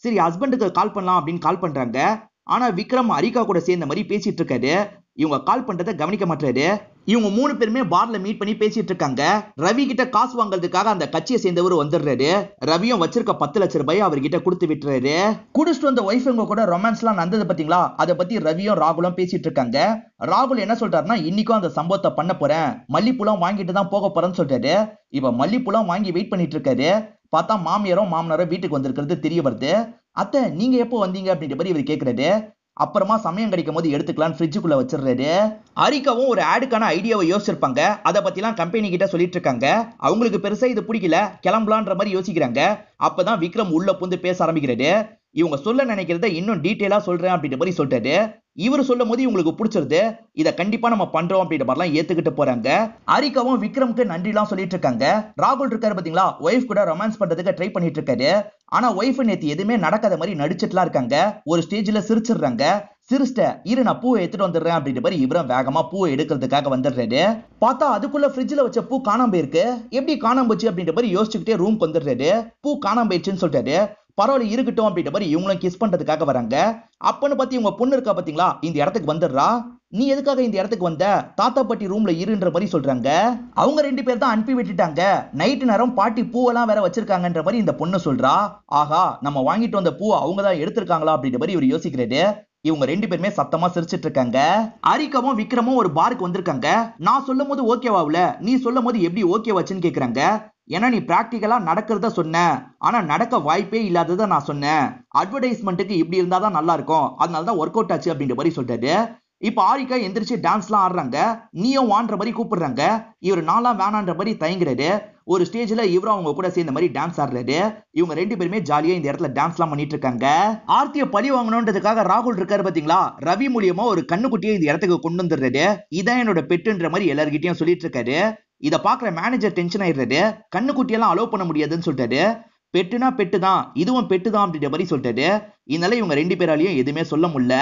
Speaker 1: சரி ஹஸ்பண்டுக்கு கால் பண்ணலாம் அப்படின்னு கால் பண்றாங்க. ஆனா விக்ரம் அரிகா கூட சேர்ந்த மாதிரி பேசிட்டு இருக்காரு. இவங்க கால் பண்றதை கவனிக்க மாட்டாரு. இவங்க 3 பேருமே பார்ல மீட் பண்ணி பேசிட்டு இருக்காங்க. ரவி கிட்ட காசு வாங்குறதுக்காக அந்த கட்சியை சேர்ந்தவர் வந்துடுறாரு. ரவியும் வச்சிருக்க 10 லட்சம் ரூபாய் அவர்கிட்ட கொடுத்து விட்டுறாரு. குடிச்சிட்டு வந்த ஒய்ஃபுங்க கூட ரொமான்ஸ் எல்லாம் நடந்தது பாத்தீங்களா, அதை பத்தி ரவியும் ராகுலும் பேசிட்டு இருக்காங்க. ராகுல் என்ன சொல்றாருன்னா, இன்னைக்கும் அந்த சம்பவத்தை பண்ண போறேன், மல்லிப்பூலாம் வாங்கிட்டு தான் போக போறேன்னு சொல்றாரு. இப்ப மல்லிப்பூலாம் வாங்கி வெயிட் பண்ணிட்டு இருக்காரு. பார்த்தா மாமியாரும் மாமனாரும் வீட்டுக்கு வந்திருக்கிறது தெரிய வருது. அத்தை நீங்க எப்போ வந்தீங்க அப்படின்ற மாதிரி இவர் கேக்குறாரு. அப்புறமா சமயம் கிடைக்கும் போது எடுத்துக்கலாம் ஃப்ரிட்ஜுக்குள்ள வச்சிடுறாரு. அரிகாவும் ஒரு ஆடுக்கான ஐடியாவை யோசிச்சிருப்பாங்க. அதை பத்திலாம் கம்பெனி கிட்ட சொல்லிட்டு இருக்காங்க. அவங்களுக்கு பெருசா இது பிடிக்கல, கிளம்பலான்ற மாதிரி யோசிக்கிறாங்க. அப்பதான் விக்ரம் உள்ள புந்து பேச ஆரம்பிக்கிறாரு. இவங்க சொல்ல நினைக்கிறத இன்னும் டீட்டெயிலா சொல்றேன் அப்படின்ற மாதிரி சொல்றாரு. இவர் சொல்லும் போது இவங்களுக்கு பிடிச்சிருது. இத கண்டிப்பா நம்ம பண்றோம் அப்படின்ற மாதிரிலாம் ஏத்துக்கிட்டு போறாங்க. அரிகாவும் விக்ரமுக்கு நன்றி எல்லாம் சொல்லிட்டு இருக்காங்க. ராகுல் இருக்காரு பாத்தீங்களா, ஒய்ஃப் கூட ரொமான்ஸ் பண்றதுக்கு ட்ரை பண்ணிட்டு இருக்காரு. ஆனா ஒய்ஃப் நேத்து எதுவுமே நடக்காத மாதிரி நடிச்சிட்டுலாம் இருக்காங்க. ஒரு ஸ்டேஜ்ல சிரிச்சிடுறாங்க. சிரிச்சிட்ட இரு, நான் பூவை எடுத்துட்டு வந்துடுறேன் அப்படின்ற மாதிரி இவரும் வேகமா பூவை எடுக்கிறதுக்காக வந்துடுறாரு. பார்த்தா அதுக்குள்ள ஃப்ரிட்ஜ்ல வச்ச பூ காணாம போயிருக்கு. எப்படி காணாம போச்சு அப்படின்ற மாதிரி யோசிச்சுக்கிட்டே ரூம்க்கு வந்துடுறாரு. பூ காணாம போயிடுச்சுன்னு சொல்றாரு. பரவாயில்ல இருக்கட்டும் அப்படின்ற மாதிரி இவங்களும் கிஸ் பண்றதுக்காக வராங்க. அப்பன்னு பத்தி இவங்க பொண்ணு இருக்கா பாத்தீங்களா, இந்த இடத்துக்கு வந்துடுறா. நீ எதுக்காக இந்த இடத்துக்கு வந்த, தாத்தா பாட்டி ரூம்ல இருன்ற மாதிரி சொல்றாங்க. அவங்க 2 பேர் தான் அனுப்பி விட்டுட்டாங்க. நைட்டு நேரம் பாட்டி பூவெல்லாம் வேற வச்சிருக்காங்கன்ற மாதிரி இந்த பொண்ணு சொல்றா. ஆஹா, நம்ம வாங்கிட்டு வந்த பூ அவங்க தான் எடுத்திருக்காங்களா அப்படின்ற மாதிரி இவர் யோசிக்கிறாரு. இவங்க 2 பேருமே சத்தமா சிரிச்சிட்டு இருக்காங்க. அரிகாவும் விக்ரமும் ஒரு பாருக்கு வந்திருக்காங்க. நான் சொல்லும் போது ஓகேவாவுல, நீ சொல்லும் போது எப்படி ஓகே வச்சுன்னு கேக்குறாங்க. ஏன்னா நீ பிராக்டிகலா நடக்கிறத சொன்ன, ஆனா நடக்க வாய்ப்பே இல்லாததை நான் சொன்னேன். அட்வர்டைஸ்மெண்ட்டுக்கு இப்படி இருந்தாதான் நல்லா இருக்கும், அதனாலதான் ஒர்க் அவுட் ஆச்சு அப்படின்ற மாதிரி சொல்றாரு. இப்ப ஆரிகா எந்திரிச்சு டான்ஸ்லாம் ஆடுறாங்க. நீயும் வான்ற மாதிரி கூப்பிடுறாங்க. இவர் நான்லாம் வேணான்ற மாதிரி தயங்குறாரு. ஒரு ஸ்டேஜ்ல இவரும் அவங்க கூட சேர்ந்த மாதிரி டான்ஸ் ஆடுறாரு. இவங்க 2 பேருமே ஜாலியா இந்த இடத்துல டான்ஸ்லாம் பண்ணிட்டு இருக்காங்க. ஆர்த்திய பழி வாங்கணும்ன்றதுக்காக ராகுல் இருக்காரு பாத்தீங்களா, ரவி மூலியமா ஒரு கண்ணுக்குட்டியை இந்த இடத்துக்கு கொண்டு வந்துடுறாரு. இதான் என்னோட பெட்டுன்ற மாதிரி எல்லார்கிட்டயும் சொல்லிட்டு இருக்காரு. இத பாக்குற மேனேஜர் டென்ஷன் ஆயிடுறாரு. கண்ணுக்குட்டியெல்லாம் அலோவ் பண்ண முடியாதுன்னு சொல்லிட்டாரு. பெட்டுனா பெட்டு தான், இதுவும் பெட்டு தான் அப்படின்ற மாதிரி சொல்லிட்டாரு. இதனால இவங்க 2 பேராலையும் எதுவுமே சொல்ல முடியல.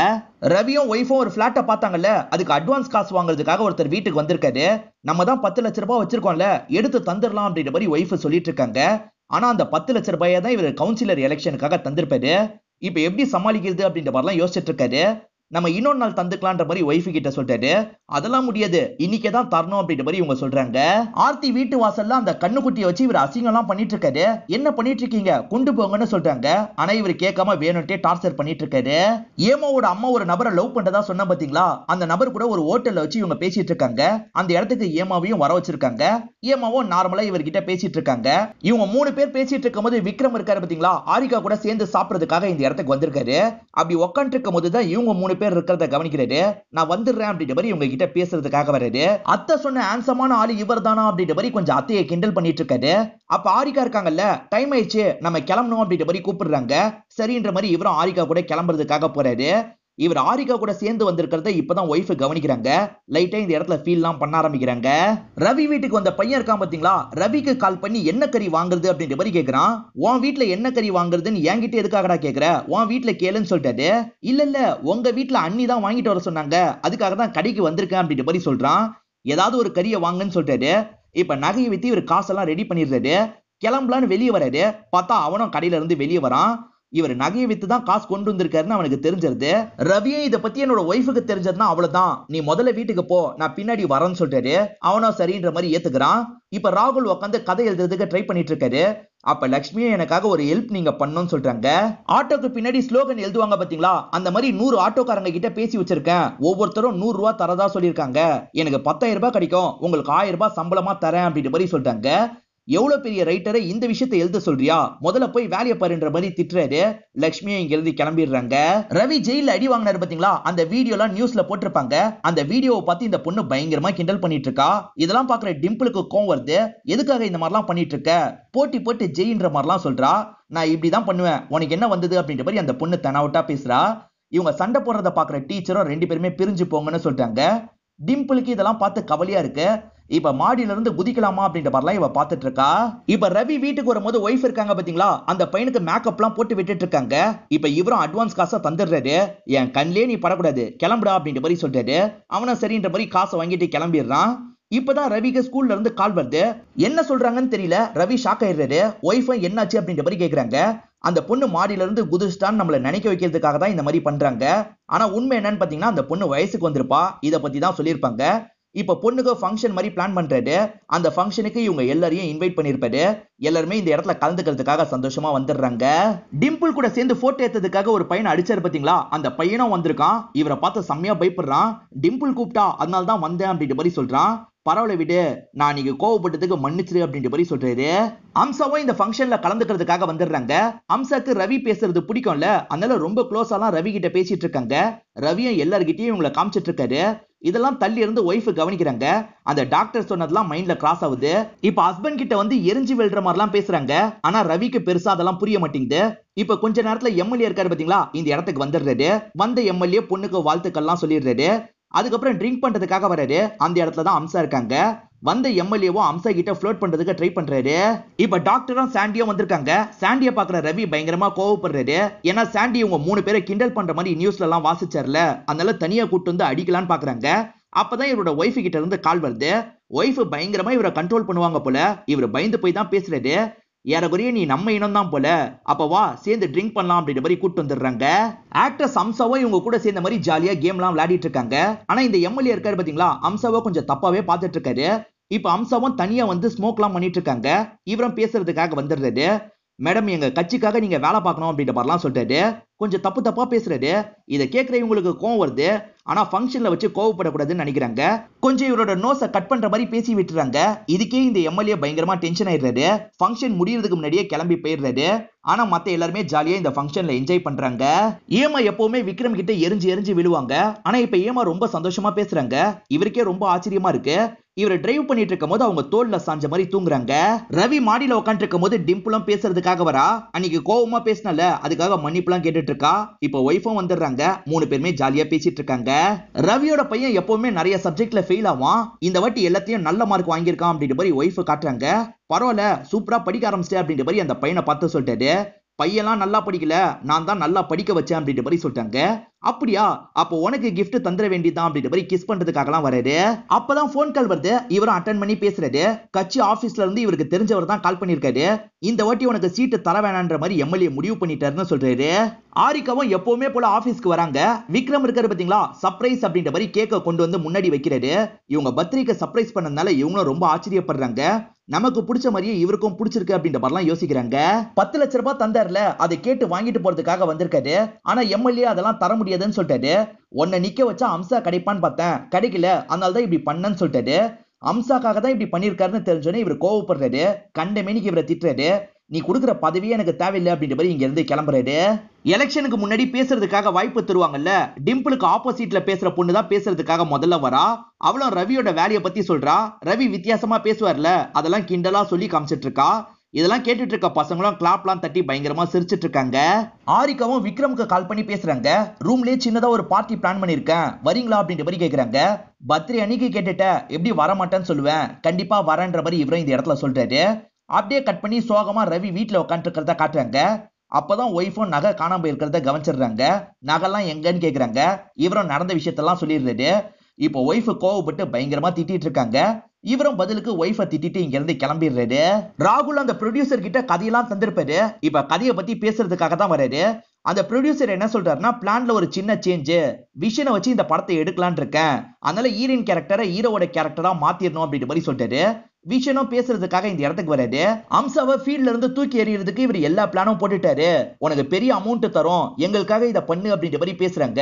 Speaker 1: ரவியும் ஒய்ஃபும் ஒரு பிளாட்டை பார்த்தாங்கல்ல, அதுக்கு அட்வான்ஸ் காசு வாங்குறதுக்காக ஒருத்தர் வீட்டுக்கு வந்திருக்காரு. நம்ம தான் 10 லட்சம் ரூபாய் வச்சிருக்கோம்ல, எடுத்து தந்துடலாம் அப்படின்ற மாதிரி ஒய்ஃப் சொல்லிட்டு இருக்காங்க. ஆனா அந்த 10 லட்சம் ரூபாயை தான் இவர் கவுன்சிலர் எலெக்ஷனுக்காக தந்திருப்பாரு. இப்ப எப்படி சமாளிக்கிறது அப்படின்ற மாதிரிலாம் யோசிச்சுட்டு இருக்காரு. நம்ம இன்னொரு நாள் தந்துக்கலான்ற மாதிரி ஒய்ஃப் கிட்ட சொல்லிட்டாரு. அதெல்லாம் முடியாது, இன்னைக்கே தான் தரணும் அப்படின்ற மாதிரி இவங்க சொல்றாங்க. ஆர்த்தி வீட்டு வாசல்ல அந்த கண்ணுக்குட்டியை வச்சு இவர் அசிங்கம்லாம் பண்ணிட்டு இருக்காரு. என்ன பண்ணிட்டு இருக்கீங்க, கொண்டு போங்கன்னு சொல்றாங்க. ஆனா இவர் கேட்காம வேணும்ட்டே டார்ச்சர் பண்ணிட்டு இருக்காரு. ஏமாவோட அம்மா ஒரு நபரை லவ் பண்றதா சொன்ன பாத்தீங்களா, அந்த நபர் கூட ஒரு ஹோட்டல்ல வச்சு இவங்க பேசிட்டு இருக்காங்க. அந்த இடத்துக்கு ஏமாவையும் வர வச்சிருக்காங்க. ஏமாவும் நார்மலா இவர்கிட்ட பேசிட்டு இருக்காங்க. இவங்க 3 பேர் பேசிட்டு இருக்கும்போது விக்ரம் இருக்காரு பாத்தீங்களா, ஆரிகா கூட சேர்ந்து சாப்பிடுறதுக்காக இந்த இடத்துக்கு வந்திருக்காரு. அப்படி உட்காந்து இருக்கும் போதுதான் இவங்க 3 பேர் இருக்கிறத கவனிக்கிறாரு. நான் வந்துடுறேன் அப்படின்ற மாதிரி இவங்க கிட்ட பேசுறதுக்காக வர்றாரு. அத்தை சொன்ன ஹேண்ட்ஸமான ஆளு இவர் தானா அப்படின்ற மாதிரி கொஞ்சம் அத்தையை கிண்டல் பண்ணிட்டு இருக்காரு. அப்ப ஆரிகா இருக்காங்கல்ல, டைம் ஆயிடுச்சு நம்ம கிளம்பணும் அப்படின்ற மாதிரி கூப்பிடுறாங்க. சரின்ற மாதிரி இவரும் ஆரிகா கூட கிளம்புறதுக்காக போறாரு. இவர் ஆரிகா கூட சேர்ந்து வந்திருக்கிறத இப்பதான் ஒய்ஃப் கவனிக்கிறாங்க. லைட்டா இந்த இடத்துல ஃபீல்லாம் பண்ண ஆரம்பிக்கிறாங்க. ரவி வீட்டுக்கு வந்த பையன் இருக்கான் பாத்தீங்களா, ரவிக்கு கால் பண்ணி என்ன கறி வாங்குறது அப்படின்ற மாதிரி கேக்குறான். உன் வீட்டுல என்ன கறி வாங்குறதுன்னு என்கிட்ட எதுக்காகடா கேக்குற, உன் வீட்டுல கேளுன்னு சொல்லிட்டாரு. இல்ல உங்க வீட்டுல அண்ணி தான் வாங்கிட்டு வர சொன்னாங்க, அதுக்காக தான் கடைக்கு வந்திருக்கேன் அப்படின்ற மாதிரி சொல்றான். ஏதாவது ஒரு கறியை வாங்குன்னு சொல்லிட்டாரு. இப்ப நகையை வித்து இவர் காசெல்லாம் ரெடி பண்ணிடுறாரு. கிளம்பலான்னு வெளியே வராரு. பார்த்தா அவனும் கடையில இருந்து வெளியே வரான். இவர் நகையை வித்து தான் காசு கொண்டு வந்திருக்காருன்னு அவனுக்கு தெரிஞ்சிருது. ரவியே இதை பத்தி என்னோட ஒய்ஃபுக்கு தெரிஞ்சதுன்னா அவ்வளவுதான், நீ முதல்ல வீட்டுக்கு போ, நான் பின்னாடி வரேன்னு சொல்லிட்டாரு. அவனும் சரின்ற மாதிரி ஏத்துக்கிறான். இப்ப ராகுல் உட்காந்து கதை எழுதுறதுக்கு ட்ரை பண்ணிட்டு இருக்காரு. அப்ப லட்சுமியும் எனக்காக ஒரு ஹெல்ப் நீங்க பண்ணணும்னு சொல்றாங்க. ஆட்டோக்கு பின்னாடி ஸ்லோகன் எழுதுவாங்க பாத்தீங்களா, அந்த மாதிரி 100 ஆட்டோக்காரங்க கிட்ட பேசி வச்சிருக்கேன். ஒவ்வொருத்தரும் 100 ரூபாய் தரதா சொல்லியிருக்காங்க. எனக்கு 10,000 ரூபாய் கிடைக்கும், உங்களுக்கு 1000 ரூபாய் சம்பளமா தரேன் அப்படின்ற மாதிரி சொல்றாங்க. எவ்வளவு பெரிய ரைட்டரை இந்த விஷயத்தை எழுத சொல்றியா, முதல்ல போய் வேலையை பாருன்ற மாதிரி திட்டுறாரு. லட்சுமியும் இங்க இருந்து கிளம்பிடுறாங்க. ரவி ஜெயில அடி வாங்கினாரு பாத்தீங்களா, அந்த வீடியோலாம் நியூஸ்ல போட்டிருப்பாங்க. அந்த வீடியோவை பார்த்து இந்த பொண்ணு பயங்கரமா கிண்டல் பண்ணிட்டு இருக்கா. இதெல்லாம் பாக்குற டிம்பிளுக்கு கோவம் வருது. எதுக்காக இந்த மாதிரிலாம் பண்ணிட்டு இருக்க, போட்டி போட்டு ஜெயின்ற மாதிரிலாம் சொல்றா. நான் இப்படிதான் பண்ணுவேன், உனக்கு என்ன வந்தது அப்படின்ற மாதிரி அந்த பொண்ணு தனவுட்டா பேசுறா. இவங்க சண்டை போடுறத பாக்குற டீச்சரும் 2 பேருமே பிரிஞ்சு போங்கன்னு சொல்றாங்க. டிம்பிளுக்கு இதெல்லாம் பார்த்து கவலையா இருக்கு. இப்ப மாடியில இருந்து குதிக்கலாமா அப்படின்ற மாதிரிலாம் இவ பாத்துட்டு இருக்கா. இப்ப ரவி வீட்டுக்கு வரும்போது ஒய்ஃப் இருக்காங்க பாத்தீங்களா, அந்த பையனுக்கு மேக்கப் எல்லாம் போட்டு விட்டுட்டு இருக்காங்க. இப்ப இவரும் அட்வான்ஸ் காசை தந்துடுறாரு. என் கண்ணிலே நீ படக்கூடாது, கிளம்புடா அப்படின்ற மாதிரி சொல்றாரு. அவனும் சரின்ற மாதிரி காசை வாங்கிட்டு கிளம்பிடுறான். இப்பதான் ரவிக்கு ஸ்கூல்ல இருந்து கால் வருது. என்ன சொல்றாங்கன்னு தெரியல. ரவி ஷாக் ஆயிடுறாரு. ஒய்ஃப் என்னாச்சு அப்படின்ற மாதிரி கேக்குறாங்க. அந்த பொண்ணு மாடியில இருந்து குதிச்சுட்டான்னு நம்மள நினைக்க வைக்கிறதுக்காக தான் இந்த மாதிரி பண்றாங்க. ஆனா உண்மை என்னன்னு பாத்தீங்கன்னா, அந்த பொண்ணு வயசுக்கு வந்திருப்பா, இத பத்தி தான் சொல்லியிருப்பாங்க. இப்ப பொண்ணுக்கு ஃபங்க்ஷன் மாதிரி பிளான் பண்றாரு. அந்த ஃபங்க்ஷனுக்கு இவங்க எல்லாரையும் இன்வைட் பண்ணிருப்பாரு. எல்லாருமே இந்த இடத்துல கலந்துக்கிறதுக்காக சந்தோஷமா வந்துடுறாங்க. டிம்பிள் கூட சேர்ந்து போட்டோ எடுத்ததுக்காக ஒரு பையனை அடிச்சாரு பாத்தீங்களா, அந்த பையனும் வந்திருக்கான். இவரை பார்த்து செம்மையா பயப்படுறான். டிம்பிள் கூப்பிட்டா அதனால தான் வந்தேன் அப்படின்ற மாதிரி சொல்றான். பரவாயில்ல விடு, நான் நீங்க கோவப்பட்டதுக்கு மன்னிச்சிரு அப்படின்ற மாதிரி சொல்றாரு. அம்சாவும் இந்த ஃபங்க்ஷன்ல கலந்துக்கிறதுக்காக வந்துடுறாங்க. அம்சாக்கு ரவி பேசுறது பிடிக்கும்ல, அதனால ரொம்ப க்ளோஸாலாம் ரவி கிட்ட பேசிட்டு இருக்காங்க. ரவியும் எல்லார்கிட்டயும் இவங்களை காமிச்சிட்டு இருக்காரு. இதெல்லாம் தள்ளி இருந்து ஒய்ஃப் கவனிக்கிறாங்க. அந்த டாக்டர் சொன்னதெல்லாம் மைண்ட்ல கிராஸ் ஆகுது. இப்ப ஹஸ்பண்ட் கிட்ட வந்து எரிஞ்சு வெல்ற மாதிரிலாம் பேசுறாங்க. ஆனா ரவிக்கு பெருசா அதெல்லாம் புரிய மாட்டேங்குது. இப்ப கொஞ்ச நேரத்துல எம்எல்ஏ இருக்காரு பாத்தீங்களா, இந்த இடத்துக்கு வந்துடுறாரு. வந்த எம்எல்ஏ பொண்ணுக்கு வாழ்த்துக்கள்லாம் சொல்லிடுறாரு. அதுக்கப்புறம் ட்ரிங்க் பண்றதுக்காக வராரு. அந்த இடத்துல தான் அம்சா இருக்காங்க. வந்த எம்எல்ஏவும் அம்சா கிட்ட ஃப்ளோட் பண்றதுக்கு ட்ரை பண்றாரு. இப்ப டாக்டரும் சாண்டியும் வந்திருக்காங்க. சாண்டியை பாக்குற ரவி பயங்கரமா கோவப்படுறாரு. ஏன்னா சாண்டி இவங்க 3 பேரை கிண்டல் பண்ற மாதிரி நியூஸ்ல எல்லாம் வாசிச்சார்ல, அதனால தனியா கூட்டு வந்து அடிக்கலான்னு பாக்குறாங்க. அப்பதான் இவரோட ஒய்ஃப் கிட்ட இருந்து கால் வருது. ஒய்ஃப் பயங்கரமா இவரை கண்ட்ரோல் பண்ணுவாங்க போல. இவர் பயந்து போய் தான் பேசுறாரு. ஏறக்குறைய நீ நம்ம இனம் தான் போல, அப்ப வா சேர்ந்து ட்ரிங்க் பண்ணலாம் அப்படின்ற மாதிரி கூட்டு வந்துடுறாங்க. ஆக்ட்ரஸ் அம்சாவும் இவங்க கூட சேர்ந்த மாதிரி ஜாலியா கேம்லாம் விளையாடிட்டு இருக்காங்க. ஆனா இந்த எம்எல்ஏ இருக்காரு பாத்தீங்களா, அம்சாவை கொஞ்சம் தப்பாவே பார்த்துட்டு இருக்காரு. இப்ப அம்சாவும் தனியா வந்து ஸ்மோக்லாம் பண்ணிட்டு இருக்காங்க. இவரும் பேசுறதுக்காக வந்துடுறாரு. மேடம், எங்க கட்சிக்காக நீங்க வேலை பார்க்கணும் அப்படின்ற மாதிரிலாம் சொல்றாரு. கொஞ்சம் தப்பா பேசுறாரு. இதை கேட்கிற இவங்களுக்கு கோவம் வருது. ஆனா ஃபங்க்ஷன்ல வச்சு கோவப்படக்கூடாதுன்னு நினைக்கிறாங்க. கொஞ்சம் இவரோட நோஸை கட் பண்ற மாதிரி பேசி விட்டுறாங்க. இதுக்கே இந்த எம்எல்ஏ பயங்கரமா டென்ஷன் ஆயிடுறாரு. ஃபங்க்ஷன் முடியறதுக்கு முன்னாடியே கிளம்பி போயிடுறாரு. ஆனா மத்த எல்லாருமே ஜாலியா இந்த ஃபங்க்ஷன்ல என்ஜாய் பண்றாங்க. ஏமா எப்பவுமே விக்ரம் கிட்ட எரிஞ்சு விழுவாங்க. ஆனா இப்ப ஏமா ரொம்ப சந்தோஷமா பேசுறாங்க. இவருக்கே ரொம்ப ஆச்சரியமா இருக்கு. இவர் டிரைவ் பண்ணிட்டு இருக்கும் போது அவங்க தோல்ல சாஞ்ச மாதிரி தூங்குறாங்க. ரவி மாடியில உட்காந்து இருக்கும் போது டிம்பிளும் பேசுறதுக்காக வரா. அன்னைக்கு கோவமா பேசினால, அதுக்காக மன்னிப்புலாம் கேட்டுட்டு இருக்கா. இப்ப ஒய்ஃபும் வந்துடுறாங்க. 3 பேருமே ஜாலியா பேசிட்டு இருக்காங்க. ரவியோட பையன் எப்பவுமே நிறைய சப்ஜெக்ட்ல ஃபெயில் ஆவான். இந்த வாட்டி எல்லாத்தையும் நல்ல மார்க் வாங்கியிருக்கான் அப்படின்ற மாதிரி ஒய்ஃப் காட்டுறாங்க. பரவாயில்ல, சூப்பரா படிக்க ஆரம்பிச்சிட்டே அப்படின்ற மாதிரி அந்த பையனை பார்த்து சொல்லிட்டாரு. பையெல்லாம் நல்லா படிக்கல, நான் தான் நல்லா படிக்க வச்சேன் அப்படின்ற மாதிரி சொல்லிட்டாங்க. அப்படியா, அப்போ உனக்கு gift தந்துட வேண்டியதான் அப்படின்ற மாதிரி கிஸ் பண்றதுக்காகலாம் வராரு. அப்பதான் போன் கால் வருது. இவரும் அட்டன் பண்ணி பேசுறாரு. கட்சி ஆபீஸ்ல இருந்து இவருக்கு தெரிஞ்சவர் தான் கால் பண்ணிருக்காரு. இந்த வாட்டி உனக்கு சீட்டு தர வேணான்ற மாதிரி எம்எல்ஏ முடிவு பண்ணிட்டாருன்னு சொல்றாரு. ஆரிகாவும் எப்பவுமே போல ஆபீஸ்க்கு வராங்க. விக்ரம் இருக்காரு பாத்தீங்களா, சர்ப்ரைஸ் அப்படின்ற மாதிரி கேக்க கொண்டு வந்து முன்னாடி வைக்கிறாரு. இவங்க பர்த்டேக்கு சர்ப்ரைஸ் பண்ணதுனால இவங்களும் ரொம்ப ஆச்சரியப்படுறாங்க. நமக்கு பிடிச்ச மாதிரியே இவருக்கும் பிடிச்சிருக்கு அப்படின்ற மாதிரிலாம் யோசிக்கிறாங்க. 10 லட்சம் ரூபாய் தந்தார்ல, அதை கேட்டு வாங்கிட்டு போறதுக்காக வந்திருக்காரு. ஆனா எம்எல்ஏ அதெல்லாம் தர முடியாதுன்னு சொல்லிட்டாரு. உன்னை நிக்க வச்சா அம்சா கிடைப்பான்னு பார்த்தேன், கிடைக்கல, அதனால தான் இப்படி பண்ணன்னு சொல்லிட்டாரு. அம்சாக்காக தான் இப்படி பண்ணிருக்காருன்னு தெரிஞ்சோன்னே இவர் கோவப்படுறாரு. கண்ட மேனிக்கு இவரை திட்டுறாரு. நீ கொடுக்குற பதவியே எனக்கு தேவையில்லை அப்படின்ற மாதிரி இங்க இருந்து கிளம்புறாரு. எலெக்ஷனுக்கு முன்னாடி பேசுறதுக்காக வாய்ப்பு தருவாங்கல்ல, டிம்பிளுக்கு ஆப்போசிட்ல பேசுற பொண்ணு தான் பேசுறதுக்காக முதல்ல வரா. அவளும் ரவியோட வேலையை பத்தி சொல்றா. ரவி வித்தியாசமா பேசுவார்ல, அதெல்லாம் கிண்டலா சொல்லி காமிச்சிட்டு இருக்கா. இதெல்லாம் கேட்டுட்டு இருக்க பசங்களும் கிளாப்லாம் தட்டி பயங்கரமா சிரிச்சிட்டு இருக்காங்க. ஆரிகாவும் விக்ரமுக்கு கால் பண்ணி பேசுறாங்க. ரூம்லயே சின்னதா ஒரு பார்ட்டி பிளான் பண்ணிருக்கேன், வரீங்களா அப்படின்ற மாதிரி கேக்குறாங்க. பர்த்டே அன்னைக்கு கேட்டுட்ட, எப்படி வர மாட்டேன்னு சொல்லுவேன், கண்டிப்பா வரேன்ற மாதிரி இவரும் இந்த இடத்துல சொல்றாரு. அப்படியே கட் பண்ணி சோகமா ரவி வீட்டுல உட்காந்து இருக்கிறத காட்டுறாங்க. அப்பதான் ஒய்ஃபும் நகை காணாம போயிருக்கிறத கவனிச்சிடுறாங்க. நகைலாம் எங்கன்னு கேக்குறாங்க. இவரும் நடந்த விஷயத்தெல்லாம் சொல்லிடுறாரு. இப்போ ஒய்ஃபு கோவப்பட்டு பயங்கரமா திட்டிட்டு இருக்காங்க. இவரும் பதிலுக்கு ஒய்ஃபை திட்டிட்டு இங்க இருந்து கிளம்பிடுறாரு. ராகுல் அந்த ப்ரொடியூசர் கிட்ட கதையெல்லாம் தந்திருப்பாரு. இப்ப கதையை பத்தி பேசுறதுக்காக தான் வராரு. அந்த ப்ரொடியூசர் என்ன சொல்றாருன்னா, பிளான்ல ஒரு சின்ன சேஞ்ச், விஷனை வச்சு இந்த படத்தை எடுக்கலான் இருக்கேன், அதனால ஹீரோயின் கேரக்டரை ஹீரோவோட கேரக்டரா மாத்திரணும் அப்படின்ற மாதிரி சொல்லிட்டாரு. விஷனும் பேசுறதுக்காக இந்த இடத்துக்கு வராது. அம்சாவை ஃபீல்ட்ல இருந்து தூக்கி எறியறதுக்கு இவர் எல்லா பிளானும் போட்டுட்டாரு. உனக்கு பெரிய அமௌண்ட் தரும், எங்களுக்காக இதை பண்ணு அப்படின்ற மாதிரி பேசுறாங்க.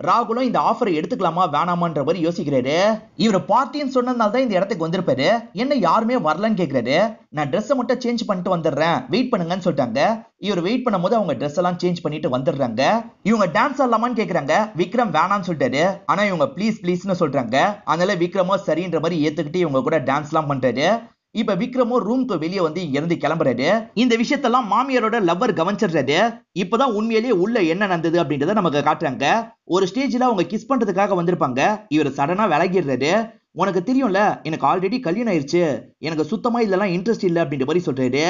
Speaker 1: ராகுலும் இந்த ஆஃபரை எடுத்துக்கலாமா வேணாமான்ற மாதிரி யோசிக்கிறாரு. இவர் பார்ட்டின்னு சொன்னதுனால தான் இந்த இடத்துக்கு வந்திருப்பாரு. என்ன யாருமே வரலன்னு கேக்குறாரு. நான் ட்ரெஸ்ஸை மட்டும் சேஞ்ச் பண்ணிட்டு வந்துடுறேன், வெயிட் பண்ணுங்கன்னு சொல்லிட்டாங்க. இவர் வெயிட் பண்ணும்போது அவங்க ட்ரெஸ் எல்லாம் சேஞ்ச் பண்ணிட்டு வந்துடுறாங்க. இவங்க டான்ஸ் ஆடலாமான்னு கேக்குறாங்க. விக்ரம் வேணான்னு சொல்லிட்டாரு. ஆனா இவங்க ப்ளீஸ் ப்ளீஸ்னு சொல்றாங்க. அதனால விக்ரமோ சரின்ற மாதிரி ஏத்துக்கிட்டு இவங்க கூட டான்ஸ் எல்லாம் பண்றாரு. இப்ப விக்ரமோ ரூம்க்கு வெளியே வந்து இங்க இருந்து கிளம்புறாரு. இந்த விஷயத்தெல்லாம் மாமியாரோட லவ்வர் கவனிச்சிடுறாரு. இப்பதான் உண்மையிலேயே உள்ள என்ன நடந்தது அப்படின்றத நமக்கு காட்டுறாங்க. ஒரு ஸ்டேஜ்ல அவங்க கிஸ் பண்றதுக்காக வந்திருப்பாங்க. இவர் சடனா விலகிடுறாரு. உனக்கு தெரியும்ல, எனக்கு ஆல்ரெடி கல்யாணம் ஆயிருச்சு, எனக்கு சுத்தமா இதெல்லாம் இன்ட்ரெஸ்ட் இல்ல அப்படின்ற மாதிரி சொல்றாரு.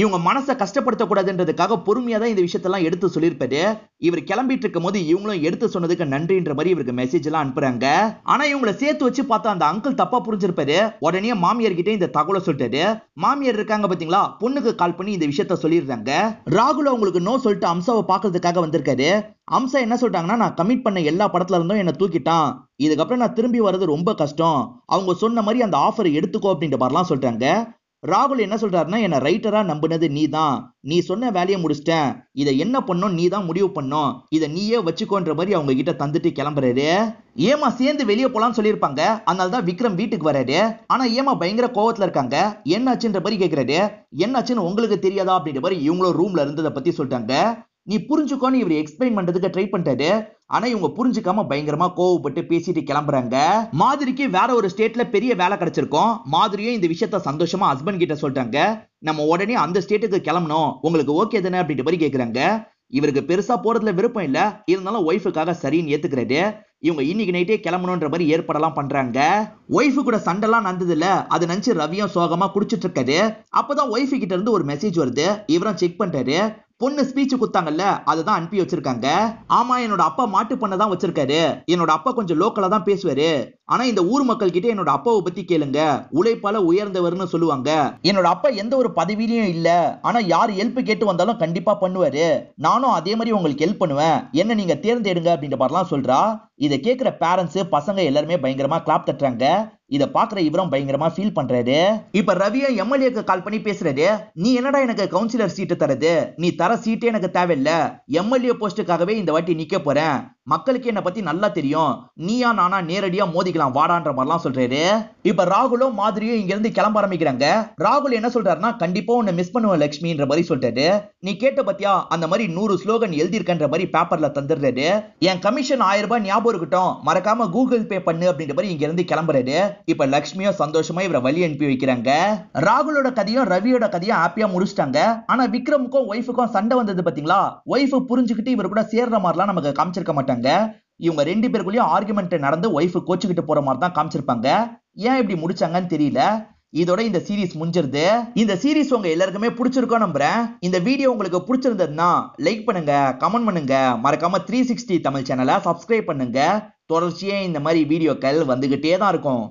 Speaker 1: இவங்க மனசை கஷ்டப்படுத்த கூடாதுன்றதுக்காக பொறுமையா தான் இந்த விஷயத்தெல்லாம் எடுத்து சொல்லியிருப்பாரு. இவர் கிளம்பிட்டு இருக்கும் போது இவங்களும் எடுத்து சொன்னதுக்கு நன்றின்ற மாதிரி இவருக்கு மெசேஜ் எல்லாம் அனுப்புறாங்க. ஆனா இவங்களை சேர்த்து வச்சு பார்த்தா அந்த அங்கிள் தப்பா புரிஞ்சிருப்பாரு. உடனே மாமியார் கிட்ட இந்த தகவலை சொல்லிட்டாரு. மாமியார் இருக்காங்க பாத்தீங்களா, பொண்ணுக்கு கால் பண்ணி இந்த விஷயத்த சொல்லிடுறாங்க. ராகுல் அவங்களுக்கு நோ சொல்லிட்டு அம்சாவை பாக்குறதுக்காக வந்திருக்காரு. அம்சா என்ன சொல்றாங்கன்னா, நான் கமிட் பண்ண எல்லா படத்துல இருந்தும் என்ன தூக்கிட்டான், இதுக்கப்புறம் நான் திரும்பி வர்றது ரொம்ப கஷ்டம், அவங்க சொன்ன மாதிரி அந்த ஆஃபர் எடுத்துக்கோ அப்படின்ற மாதிரிலாம் சொல்றாங்க. ராகுல் என்ன சொல்றாருன்னா, என்ன ரைட்டரா நம்பினது நீ தான், நீ சொன்ன வேலையை முடிச்சிட்டேன், இதை என்ன பண்ணும் நீ தான் முடிவு பண்ணும், இதை நீயே வச்சுக்கோன்ற மாதிரி அவங்க கிட்ட தந்துட்டு கிளம்புறாரு. ஏமா சேர்ந்து வெளியே போலான்னு சொல்லியிருப்பாங்க. அதனாலதான் விக்ரம் வீட்டுக்கு வராரு. ஆனா ஏமா பயங்கர கோவத்துல இருக்காங்க. என்னாச்சுன்ற மாதிரி கேக்குறாரு. என்னாச்சுன்னு உங்களுக்கு தெரியாதா அப்படின்ற மாதிரி இவங்களும் ரூம்ல இருந்ததை பத்தி சொல்றாங்க. நீ புரிஞ்சுக்கோன்னு இவர் எக்ஸ்பிளைன் பண்றதுக்கு ட்ரை பண்ணிட்டாரு. ஆனா இவங்க புரிஞ்சுக்காம பயங்கரமா கோவப்பட்டு பேசிட்டு கிளம்புறாங்க. மாதிரிக்கு வேற ஒரு ஸ்டேட்ல பெரிய வேலை கிடைச்சிருக்கும். மாதிரியும் இந்த விஷயத்த சந்தோஷமா ஹஸ்பண்ட் கிட்ட சொல்றாங்க. நம்ம உடனே அந்த ஸ்டேட்டுக்கு கிளம்பணும், உங்களுக்கு ஓகே தானே அப்படின்ற மாதிரி கேக்குறாங்க. இவருக்கு பெருசா போறதுல விருப்பம் இல்ல, இருந்தாலும் ஒய்ஃபுக்காக சரின்னு ஏத்துக்கிறாரு. இவங்க இன்னைக்கு நைட்டே கிளம்பணும்ன்ற மாதிரி ஏற்பாடெல்லாம் பண்றாங்க. ஒய்ஃபு கூட சண்டெல்லாம் நடந்ததுல அது நினைச்சு ரவியும் சோகமா குடிச்சிட்டு இருக்காரு. அப்பதான் ஒய்ஃபு கிட்ட இருந்து ஒரு மெசேஜ் வருது. இவரும் செக் பண்றாரு. பொண்ணு ஸ்பீச் குத்தாங்கல்ல, அதுதான் அனுப்பி வச்சிருக்காங்க. ஆமா, என்னோட அப்பா மாட்டு பண்ண தான் வச்சிருக்காரு. என்னோட அப்பா கொஞ்சம் லோக்கலா தான் பேசுவாரு. ஆனா இந்த ஊர் மக்கள் கிட்ட என்னோட அப்பாவை பத்தி கேளுங்க, உழைப்பால உயர்ந்தவர்னு சொல்லுவாங்க. என்னோட அப்பா எந்த ஒரு பதவியிலையும் இல்ல, ஆனா யார் ஹெல்ப் கேட்டு வந்தாலும் கண்டிப்பா பண்ணுவாரு. நானும் அதே மாதிரி உங்களுக்கு ஹெல்ப் பண்ணுவேன், என்ன நீங்க தேர்ந்தெடுங்க அப்படின்ற மாதிரிலாம் சொல்றா. இதை கேட்கிற பேரண்ட்ஸ் பசங்க எல்லாருமே பயங்கரமா கிளாப் தட்டுறாங்க. இத பாக்குற இவரும் பயங்கரமா ஃபீல் பண்றாரு. இப்ப ரவியும் எம்எல்ஏக்கு கால் பண்ணி பேசுறாரு. நீ என்னடா எனக்கு கவுன்சிலர் சீட்டு தரது, நீ தர சீட்டே எனக்கு தேவையில்ல, எம்எல்ஏ போஸ்டுக்காகவே இந்த வாட்டி நிக்க போறேன், மக்களுக்கு என்ன பத்தி நல்லா தெரியும், நீயா நானா நேரடியா மோதிக்கலாம் வாடான்ற மாதிரிலாம் சொல்றாரு. இப்ப ராகுலும் மாதிரியும் இங்க இருந்து கிளம்ப ஆரம்பிக்கிறாங்க. ராகுல் என்ன சொல்றாருன்னா, கண்டிப்பா உன்னை மிஸ் பண்ணுவேன் லட்சுமின்ற மாதிரி சொல்றாரு. நீ கேட்ட பத்தியா, அந்த மாதிரி 100 ஸ்லோகன் எழுதிருக்கன்ற மாதிரி பேப்பர்ல தந்துடுறாரு. என் கமிஷன் 1000 ரூபாய் ஞாபகம் இருக்கட்டும், மறக்காம கூகுள் பே பண்ணு அப்படின்ற மாதிரி இங்க இருந்து கிளம்புறாரு. இப்ப லட்சுமியும் சந்தோஷமா இவரை வழி அனுப்பி வைக்கிறாங்க. ராகுலோட கதையும் ரவியோட கதையும் ஹாப்பியா முடிச்சிட்டாங்க. ஆனா விக்ரமுக்கும் ஒய்ஃபுக்கும் சண்டை வந்தது பாத்தீங்களா, ஒய்ஃபு புரிஞ்சுக்கிட்டு இவர் கூட சேர்ற மாதிரிலாம் நமக்கு காமிச்சிருக்க மாட்டாங்க. இவங்க 2 பேருக்குள்ளயும் ஆர்குமெண்ட் நடந்து ஒய்ஃபு கோச்சுக்கிட்டு போற மாதிரி தான் காமிச்சிருப்பாங்க. ஏன் இப்படி முடிச்சாங்கன்னு தெரியல. இதோட இந்த சீரிஸ் முடிஞ்சிருது. இந்த சீரிஸ் உங்க எல்லாருக்குமே பிடிச்சிருக்கும் நம்புறேன். இந்த வீடியோ உங்களுக்கு பிடிச்சிருந்ததுன்னா லைக் பண்ணுங்க, கமெண்ட் பண்ணுங்க, மறக்காம 360 தமிழ் சேனலை சப்ஸ்கிரைப் பண்ணுங்க. தொடர்ச்சியா இந்த மாதிரி வீடியோக்கள் வந்துகிட்டே தான் இருக்கும்.